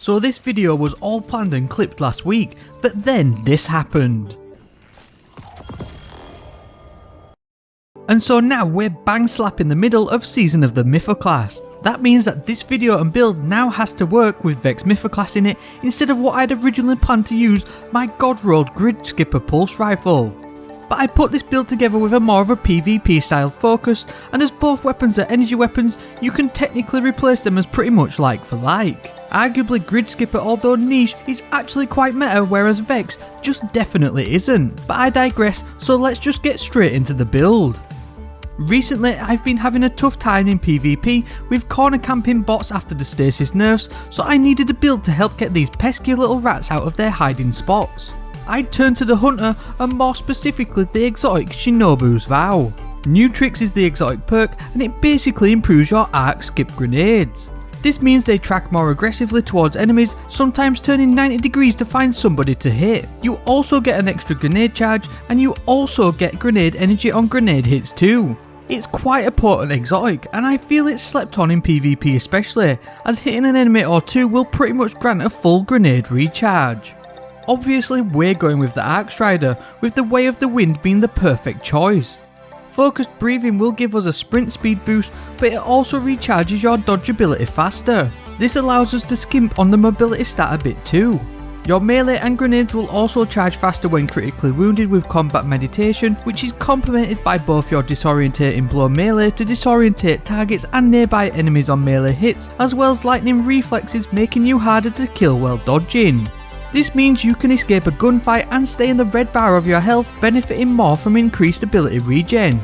So this video was all planned and clipped last week, but then this happened. And so now we're bang slap in the middle of Season of the MYTHOCLAST. That means that this video and build now has to work with Vex MYTHOCLAST in it instead of what I'd originally planned to use, my god-rolled Gridskipper Pulse Rifle. But I put this build together with a more of a PvP style focus, and as both weapons are energy weapons, you can technically replace them as pretty much like for like. Arguably Gridskipper, although niche, is actually quite meta, whereas Vex just definitely isn't. But I digress, so let's just get straight into the build. Recently I've been having a tough time in PvP with corner camping bots after the Stasis Nerfs, so I needed a build to help get these pesky little rats out of their hiding spots. I turned to the Hunter, and more specifically the exotic SHINOBU'S VOWO. New Tricks is the exotic perk, and it basically improves your arc skip grenades. This means they track more aggressively towards enemies, sometimes turning 90 degrees to find somebody to hit. You also get an extra grenade charge, and you also get grenade energy on grenade hits too. It's quite a potent exotic, and I feel it's slept on in PvP especially, as hitting an enemy or two will pretty much grant a full grenade recharge. Obviously we're going with the Arcstrider, with the Way of the Wind being the perfect choice. Focused breathing will give us a sprint speed boost, but it also recharges your dodge ability faster. This allows us to skimp on the mobility stat a bit too. Your melee and grenades will also charge faster when critically wounded with combat meditation, which is complemented by both your disorientating blow melee to disorientate targets and nearby enemies on melee hits, as well as lightning reflexes making you harder to kill while dodging. This means you can escape a gunfight and stay in the red bar of your health, benefiting more from increased ability regen.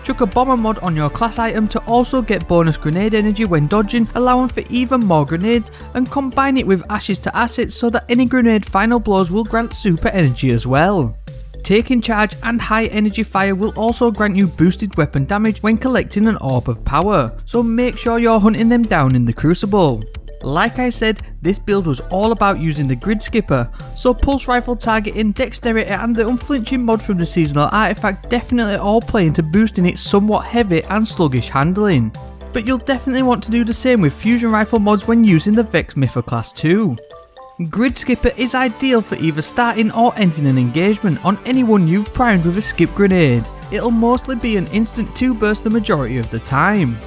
Chuck a bomber mod on your class item to also get bonus grenade energy when dodging, allowing for even more grenades, and combine it with ashes to assets so that any grenade final blows will grant super energy as well. Taking charge and high energy fire will also grant you boosted weapon damage when collecting an orb of power, so make sure you're hunting them down in the Crucible. Like I said, this build was all about using the Gridskipper, so pulse rifle targeting, dexterity and the unflinching mod from the seasonal artifact definitely all play into boosting its somewhat heavy and sluggish handling. But you'll definitely want to do the same with fusion rifle mods when using the Vex MYTHOCLAST too. Gridskipper is ideal for either starting or ending an engagement on anyone you've primed with a skip grenade. It'll mostly be an instant 2 burst the majority of the time.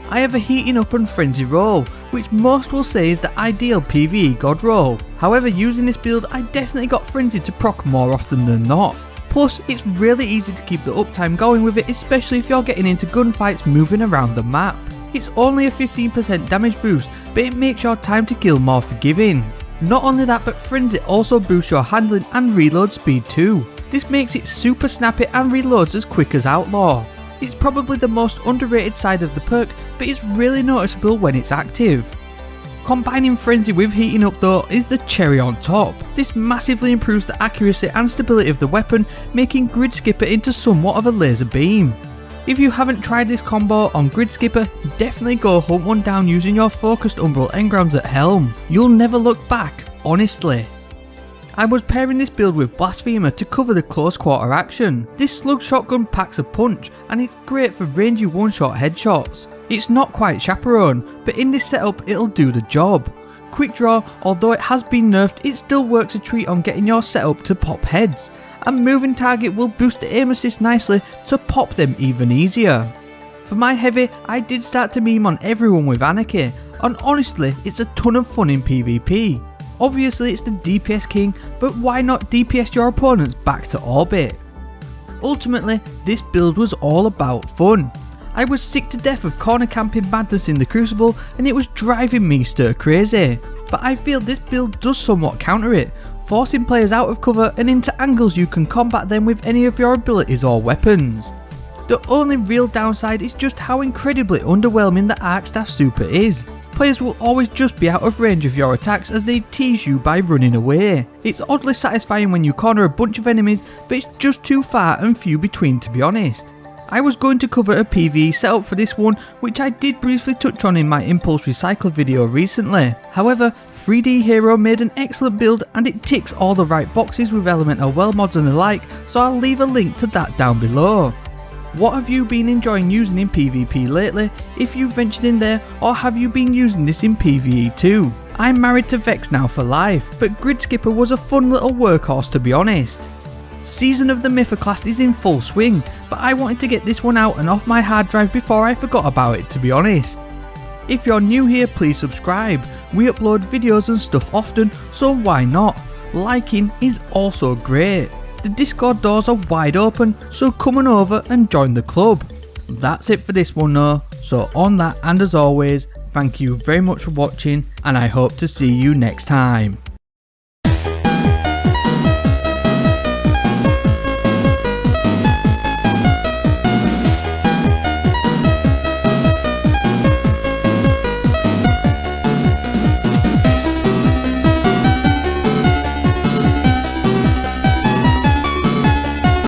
I have a heating up and frenzy roll, which most will say is the ideal PvE god roll. However, using this build I definitely got frenzy to proc more often than not. Plus it's really easy to keep the uptime going with it, especially if you're getting into gunfights moving around the map. It's only a 15% damage boost, but it makes your time to kill more forgiving. Not only that, but frenzy also boosts your handling and reload speed too. This makes it super snappy and reloads as quick as Outlaw. It's probably the most underrated side of the perk, but it's really noticeable when it's active. Combining frenzy with heating up though is the cherry on top. This massively improves the accuracy and stability of the weapon, making Gridskipper into somewhat of a laser beam. If you haven't tried this combo on Gridskipper, definitely go hunt one down using your focused umbral engrams at helm. You'll never look back, honestly. I was pairing this build with Blasphemero to cover the close quarter action. This slug shotgun packs a punch, and it's great for rangy one-shot headshots. It's not quite Chaperone, but in this setup it'll do the job. Quick draw, although it has been nerfed, it still works a treat on getting your setup to pop heads, and moving target will boost the aim assist nicely to pop them even easier. For my heavy, I did start to meme on everyone with Anarchy, and honestly it's a ton of fun in PvP. Obviously it's the DPS king, but why not DPS your opponents back to orbit? Ultimately, this build was all about fun. I was sick to death of corner camping madness in the Crucible, and it was driving me stir crazy. But I feel this build does somewhat counter it, forcing players out of cover and into angles you can combat them with any of your abilities or weapons. The only real downside is just how incredibly underwhelming the Arcstaff super is. Players will always just be out of range of your attacks as they tease you by running away. It's oddly satisfying when you corner a bunch of enemies, but it's just too far and few between, to be honest. I was going to cover a PvE setup for this one, which I did briefly touch on in my Impulse Recycle video recently. However, 3D Hero made an excellent build and it ticks all the right boxes with elemental well mods and the like, so I'll leave a link to that down below. What have you been enjoying using in PvP lately, if you've ventured in there, or have you been using this in PvE too? I'm married to Vex now for life, but Gridskipper was a fun little workhorse to be honest. Season of the MYTHOCLASTO is in full swing, but I wanted to get this one out and off my hard drive before I forgot about it to be honest. If you're new here, please subscribe. We upload videos and stuff often, so why not? Liking is also great. The Discord doors are wide open, so come on over and join the club. That's it for this one though, so on that and as always, thank you very much for watching and I hope to see you next time.